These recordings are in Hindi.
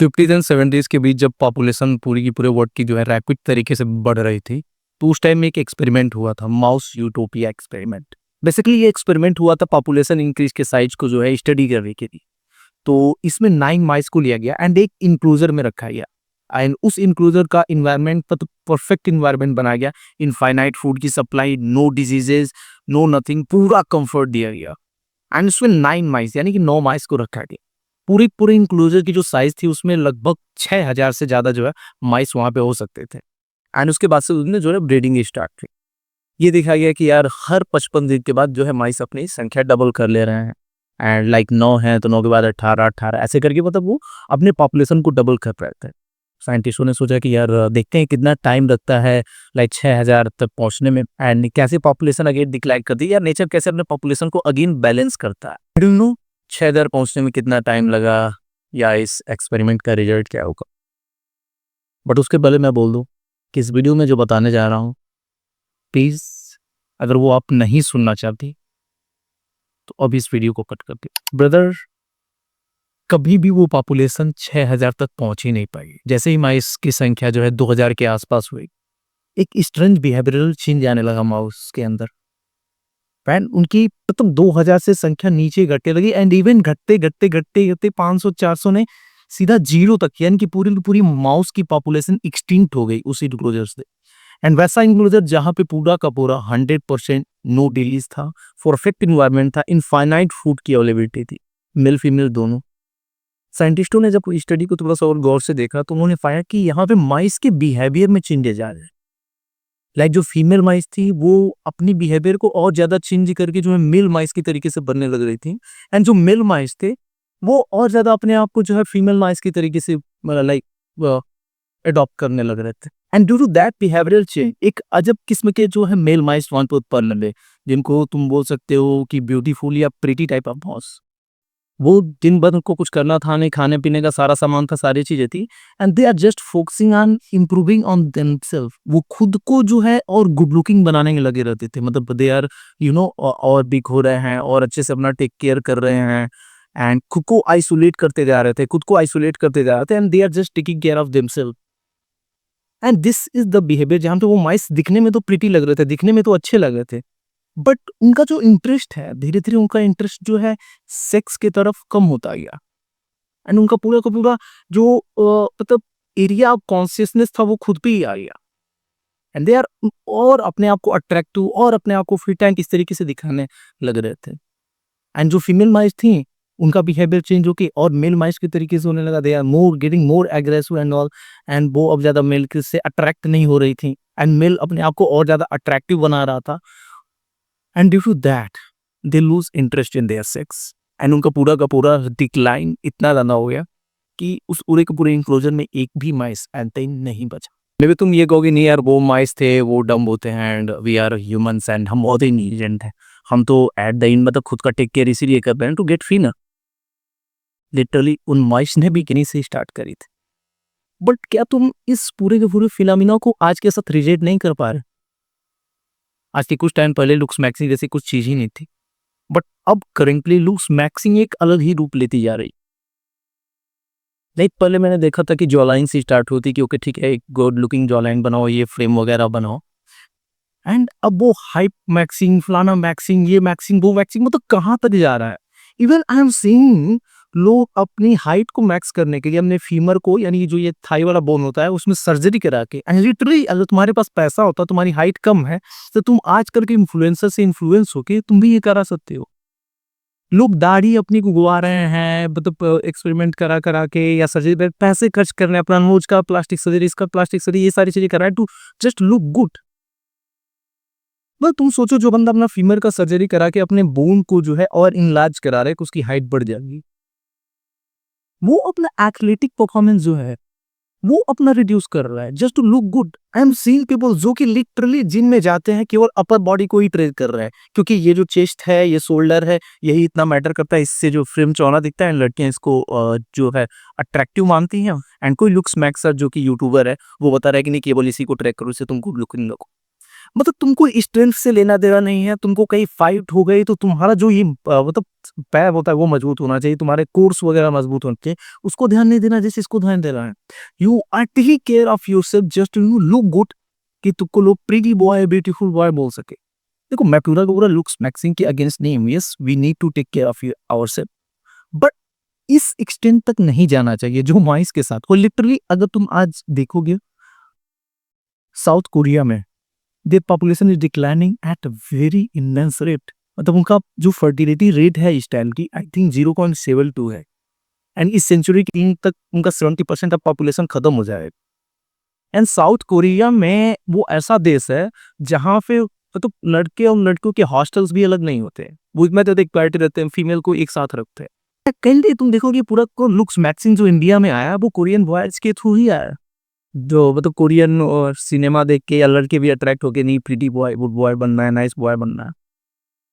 50s एंड 70s के बीच जब पॉपुलेशन पूरी की पूरे वर्ल्ड की जो है रैपिड तरीके से बढ़ रही थी, तो उस टाइम में एक एक्सपेरिमेंट हुआ था, माउस यूटोपिया एक्सपेरिमेंट। बेसिकली ये एक्सपेरिमेंट हुआ था पॉपुलेशन इंक्रीज के साइज को जो है स्टडी करने के लिए। तो इसमें 9 माइस को लिया गया एंड एक इंक्लूजर में रखा गया एंड उस इंक्लूजर का इन्वायरमेंट तो परफेक्ट इन्वायरमेंट बनाया गया। इनफाइनाइट फूड की supply, no diseases, no nothing, पूरा कंफर्ट दिया गया। एंड उसमें 9 माइस यानी कि 9 माइस को रखा गया। पूरी पूरी इंक्लूजर की जो साइज थी उसमें लगभग 6000 से ज्यादा जो है माइस वहां पे हो सकते थे। एंड उसके बाद से उसने जो है ब्रीडिंग स्टार्ट की। ये देखा गया कि यार हर 55 दिन के बाद जो है माइस अपनी संख्या डबल कर ले रहे हैं। एंड लाइक 9 है तो 9 के बाद 18, 18 ऐसे करके मतलब वो अपने पॉपुलेशन को डबल कर रहे थे। साइंटिस्टों ने सोचा कि यार देखते हैं कितना टाइम लगता है लाइक 6000 तक पहुंचने में एंड कैसे पॉपुलेशन अगेन डिक्लाइन करती है, यार नेचर कैसे अपने पॉपुलेशन को अगेन बैलेंस करता है। आई डोंट नो 6000 पहुंचने में कितना टाइम लगा या इस एक्सपेरिमेंट का रिजल्ट क्या होगा, बट उसके पहले मैं बोल दूं कि इस वीडियो में जो बताने जा रहा हूं, प्लीज अगर वो आप नहीं सुनना चाहती तो अब इस वीडियो को कट कर दे। ब्रदर, कभी भी वो पॉपुलेशन 6000 तक पहुंच ही नहीं पाई। जैसे ही माइस की संख्या जो है 2000 के आसपास हुई, एक स्ट्रेंज बिहेवियरल चेंज आने लगा माउस के अंदर। फैन उनकी मतलब 2000 से संख्या नीचे घटने लगी एंड इवन घटते घटते घटते घटते 500 400 ने सीधा जीरो तक, यानी कि पूरी पूरी माउस की पॉपुलेशन एक्सटिंक्ट हो गई उसी इंक्लोजर से। एंड वैसा इंक्लोजर जहां पे पूरा का पूरा 100% नो डिलीज था, परफेक्ट इन्वायरमेंट था, इनफाइनाइट फूड की अवेलेबिलिटी थी, मेल फीमेल दोनों। साइंटिस्टों ने जब स्टडी को थोड़ा सा और गौर से देखा तो उन्होंने पाया कि यहाँ पे माइस के बिहेवियर में चेंजेस आ रहे हैं। लाइक जो फीमेल माइस थी वो अपनी बिहेवियर को और ज्यादा चेंज करके जो है मेल माइस की तरीके से बनने लग रही थी। एंड जो मेल माइस थे वो और ज्यादा अपने आप को जो है फीमेल माइस की तरीके से लाइक अडॉप्ट करने लग रहे थे। And due to that behavioural change एक अजब किस्म के जो है मेल माइस वहां पर उत्पन्न हुए, जिनको तुम बोल सकते हो कि ब्यूटीफुल या प्रीटी टाइप ऑफ माउस। वो दिन भर उनको कुछ करना था नहीं, खाने पीने का सारा सामान था, सारी चीजें थी। And they are just focusing on improving on themselves. वो खुद को जो है और गुड लुकिंग बनाने में लगे रहते थे। मतलब दे आर और बिग हो रहे हैं और अच्छे से अपना टेक केयर कर रहे हैं एंड खुद को आइसोलेट करते जा रहे थे, खुद को आइसोलेट करते जा रहे थे। And they are just taking care of themselves. And this is the behaviour जहां पे वो माइस दिखने में तो प्रीटी लग रहे थे, दिखने में तो अच्छे लग रहे थे, बट उनका जो इंटरेस्ट है धीरे धीरे उनका इंटरेस्ट जो है सेक्स की तरफ कम होता गया। एंड उनका पूरा का पूरा जो मतलब एरिया ऑफ कॉन्शियसनेस था वो खुद पे ही आ गया। एंड दे आर और अपने आप को अट्रैक्टिव और अपने आप को फिट एंड इस तरीके से दिखाने लग रहे थे। एंड जो फीमेल माइस थी उनका बिहेवियर चेंज होके और मेल माइस के तरीके से होने लगा। They are more getting more aggressive and all. And वो अब ज्यादा मेल से अट्रैक्ट नहीं हो रही थी एंड मेल अपने आप को और ज्यादा अट्रैक्टिव बना रहा था। And due to that they lose interest in their sex. And उनका पूरा का पूरा डिक्लाइन इतना ज्यादा हो गया कि उस पूरे के पूरे इंक्लोजर में एक भी माइस एंड नहीं बचा। मे भी तुम ये कहोगे नहीं यार वो माइस थे वो डम होते हैं and we are humans and हम बहुत इंटेलिजेंट हैं, हम तो एट द एंड मतलब खुद का टेक केयर इसीलिए कर रहे हैं टू गेट फिनर। लिटरली उन माइस ने भी किन्हीं से स्टार्ट करी थी। बट क्या तुम इस पूरे के पूरे फिनोमिना को आज के साथ रिलेट नहीं कर पा रहे? आज के कुछ टाइम पहले लुक्स मैक्सिंग जैसी कुछ चीज ही नहीं थी, बट अब करेंटली लुक्स मैक्सिंग एक अलग ही रूप लेती जा रही। लाइक पहले मैंने देखा था कि जॉलाइन से स्टार्ट होती कि ओके ठीक है एक गुड लुकिंग जॉलाइन बनाओ, ये फ्रेम वगैरह बनाओ। एंड अब वो हाइप मैक्सिंग, फलाना मैक्सिंग, ये मैक्सिंग, वो मैक्सिंग, मतलब कहाँ तक जा रहा है। इवन आई एम सीइंग लोग अपनी हाइट को मैक्स करने के लिए अपने फीमर को, यानी जो ये थाई वाला बोन होता है उसमें सर्जरी करा के, एंड लिटरली अगर तुम्हारे पास पैसा होता, तुम्हारी हाइट कम है, तो तुम आजकल के इन्फ्लुएंसर से इन्फ्लुएंस होके तुम भी ये करा सकते हो। लोग दाढ़ी अपनी को गुवा रहे हैं, मतलब एक्सपेरिमेंट करा करा के या सर्जरी पे पैसे खर्च कर रहे हैं, अपना नोज का प्लास्टिक सर्जरी, इसका प्लास्टिक सर्जरी, ये सारी चीजें कर रहा है टू जस्ट लुक गुड। बस तुम सोचो जो बंदा अपना फीमर का सर्जरी करा के अपने बोन को जो है और इनलार्ज करा रहा है कि उसकी हाइट बढ़ जाएगी, वो अपना एथलेटिक परफॉर्मेंस जो है वो अपना रिड्यूस कर रहा है just to look good. I am seeing people जो कि लिटरली जिम में जाते हैं केवल अपर बॉडी को ही ट्रेन कर रहे हैं, क्योंकि ये जो चेस्ट है, ये शोल्डर है, यही इतना मैटर करता है, इससे जो फ्रेम चौड़ा दिखता है लड़कियां इसको जो है अट्रैक्टिव मानती हैं। एंड कोई लुक्स मैक्सर जो कि यूट्यूबर है वो बता रहा है कि नहीं केवल इसी को ट्रैक करो, इससे तुम गुड लुकिंग लगो। मतलब तुमको स्ट्रेंथ से लेना देना नहीं है, तुमको कहीं फाइट हो गई तो तुम्हारा जो ये मतलब पैर होता है वो मजबूत होना चाहिए, तुम्हारे कोर्स वगैरह मजबूत होने चाहिए, उसको ध्यान नहीं देना जैसे इसको ध्यान देना है। You are taking care of yourself just you look good, कि तुमको लोग प्रीटी बॉय ब्यूटीफुल बॉय बोल सके। देखो मैं पूरा का पूरा लुक्स मैक्सिंग के अगेंस्ट नहीं हूँ, yes we need to take care of ourselves, but इस एक्सटेंट तक नहीं जाना चाहिए जो माइस के साथ। और लिटरली अगर तुम आज देखोगे साउथ कोरिया में their population is declining at a very immense rate, मतलब उनका जो फर्टिलिटी रेट है इस टाइम की आई थिंक 0.72 है, एंड इस सेंचुरी के end तक उनका 70% ऑफ पॉपुलेशन खत्म हो जाएगा। एंड साउथ कोरिया में वो ऐसा देश है जहाँ पे मतलब लड़के और लड़कियों के हॉस्टल्स भी अलग नहीं होते, वो में तो इक्वालिटी रहते हैं, फीमेल को एक साथ रखते हैं। कहीं तुम देखोगे पूरा को लुक्स मैक्सिंग जो इंडिया में आया वो कोरियन बॉयज के थ्रू ही आया, जो मतलब कोरियन और सिनेमा देख के या लड़के भी अट्रैक्ट होके नहीं प्रीटी बॉय गुड बॉय बनना है, नाइस बॉय बनना है,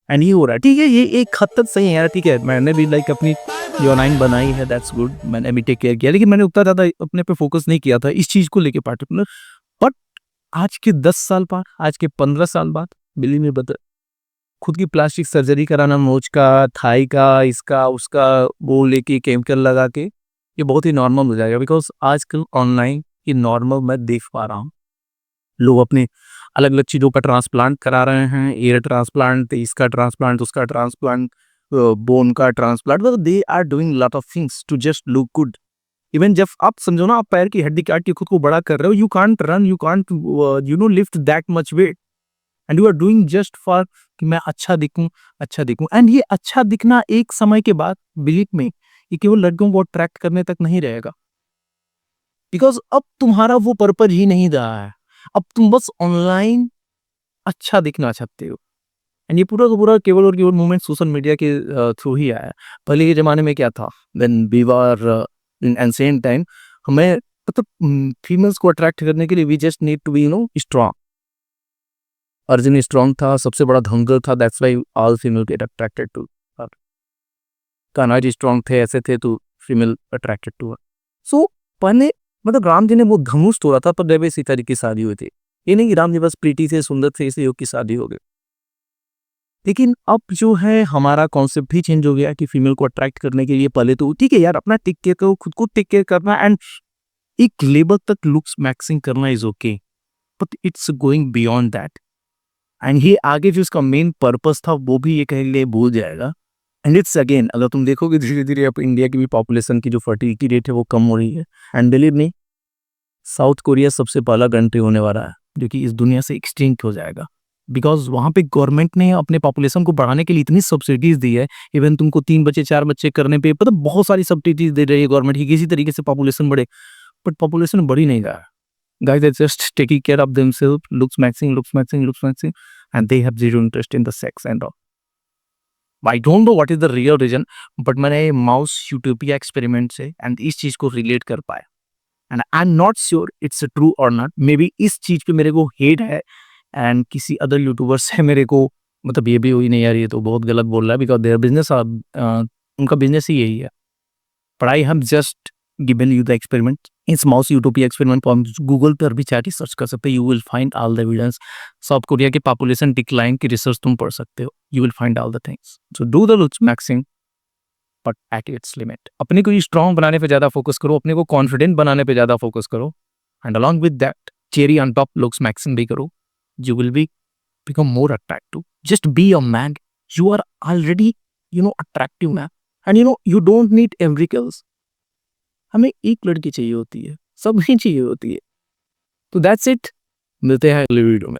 एंड ये हो रहा है। ठीक है, ये एक हद तक सही है यार, ठीक है मैंने भी लाइक अपनी योनाइन बनाई है, दैट्स गुड, मैंने भी टेक केयर किया, लेकिन मैंने उतना ज़्यादा अपने पे फोकस नहीं किया था इस चीज़ को लेके पार्टिकुलर। बट आज के 10 साल बाद, आज के 15 साल बाद बिल्ली में बता खुद की प्लास्टिक सर्जरी कराना, मोच का, थाई का, इसका उसका वो लेके केमिकल लगा के, ये बहुत ही नॉर्मल हो जाएगा। बिकॉज आजकल ऑनलाइन ये नॉर्मल मैं देख पा रहा हूँ, लोग अपने अलग अलग चीज़ों का ट्रांसप्लांट करा रहे हैं, एयर ट्रांसप्लांट, इसका ट्रांसप्लांट, उसका ट्रांसप्लांट, बोन का ट्रांसप्लांट, मतलब they are doing lot of things to just look good. Even जब आप समझो ना, आप पैर की हड्डी काट के खुद को बड़ा कर रहे हो, you can't run, you can't lift that much weight, and you are doing just for कि मैं अच्छा दिखूं, अच्छा दिखूं। एंड ये अच्छा दिखना एक समय के बाद बिलीव में ये केवल लड़कियों को अट्रैक्ट करने तक नहीं रहेगा, बिकॉज अब तुम्हारा वो पर्पज ही नहीं रहा है, अब तुम बस ऑनलाइन अच्छा दिखना चाहते हो। एंड ये पूरा का पूरा केवल और केवल मूवमेंट सोशल मीडिया के थ्रू ही आया है। पहले के ज़माने में क्या था, when we were in ancient time, हमें मतलब फीमेल्स को अट्रैक्ट करने के लिए we just need to be strong. Arjun strong था, सबसे बड़ा धंगल था, that's why all female get attracted to her. Kanha ji strong थे, ऐसे थे तो female attracted to her. So पहले मतलब राम जी ने वो धनुष तोड़ा था, पर जब इसी तरीके की शादी हुई थी, ये नहीं कि राम जी बस प्रीति थे, सुंदर थे, इसलिए की शादी हो गई। लेकिन अब जो है हमारा कॉन्सेप्ट भी चेंज हो गया कि फीमेल को अट्रैक्ट करने के लिए पहले तो ठीक है यार अपना टेक केयर करो, खुद को टेक केयर करना, एंड एक लेवल तक लुक्स मैक्सिंग करना is okay, but it's going beyond that. And ये आगे जो इसका मेन पर्पस था वो भी ये कहीं लिए भूल जाएगा। एंड इट्स अगेन, अगर तुम देखोगे धीरे धीरे अब इंडिया की भी पॉपुलेशन की जो फर्टिलिटी रेट है वो कम हो रही है, and believe me south Korea सबसे पहला कंट्री होने वाला है जो कि इस दुनिया से एक्सटिंक्ट हो जाएगा, बिकॉज वहाँ पे गवर्नमेंट ने अपने पॉपुलेशन को बढ़ाने के लिए इतनी सब्सिडीज दी है। इवन तुमको 3 बच्चे 4 बच्चे करने पे मतलब बहुत सारी सब्सिडीज दे रही है गवर्नमेंट की, किसी तरीके से पॉपुलेशन बढ़े, बट पॉपुलेशन बढ़ ही नहीं रहा है। Guys are just taking care of themselves, looks maxing, and they have zero interest in the sex and all. I don't know what is the real reason, but मैंने माउस यूटोपिया एक्सपेरिमेंट से एंड इस चीज को रिलेट कर पाया, and I am not sure it's true और नॉट। मे बी इस चीज पे मेरे को हेट है, एंड किसी अदर यूट्यूबर से मेरे को मतलब ये भी हुई नहीं यार ये तो बहुत गलत बोल रहा है, बिकॉज देयर बिजनेस उनका बिजनेस ही यही है। But I have just given you the experiment, इस माउस यूटोपिया एक्सपेरिमेंट को हम गूगल पर भी चाहे सर्च कर सकते हो, you will find all the evidence. South Korea के पॉपुलेशन डिक्लाइन की रिसर्च तुम पढ़ सकते हो, you will find all the things. So do the looks maxing but at its limit. अपने को स्ट्रॉन्ग बनाने पे ज़्यादा फोकस करो, अपने को कॉन्फिडेंट बनाने पे ज़्यादा फोकस करो, and along with that cherry on top looks maxing भी करो। You will be become more attractive. Just be a man. You are already, attractive man. And you don't need every girls. हमें एक लड़की चाहिए होती है, सब नहीं चाहिए होती है। तो that's it. मिलते हैं अगले वीडियो में।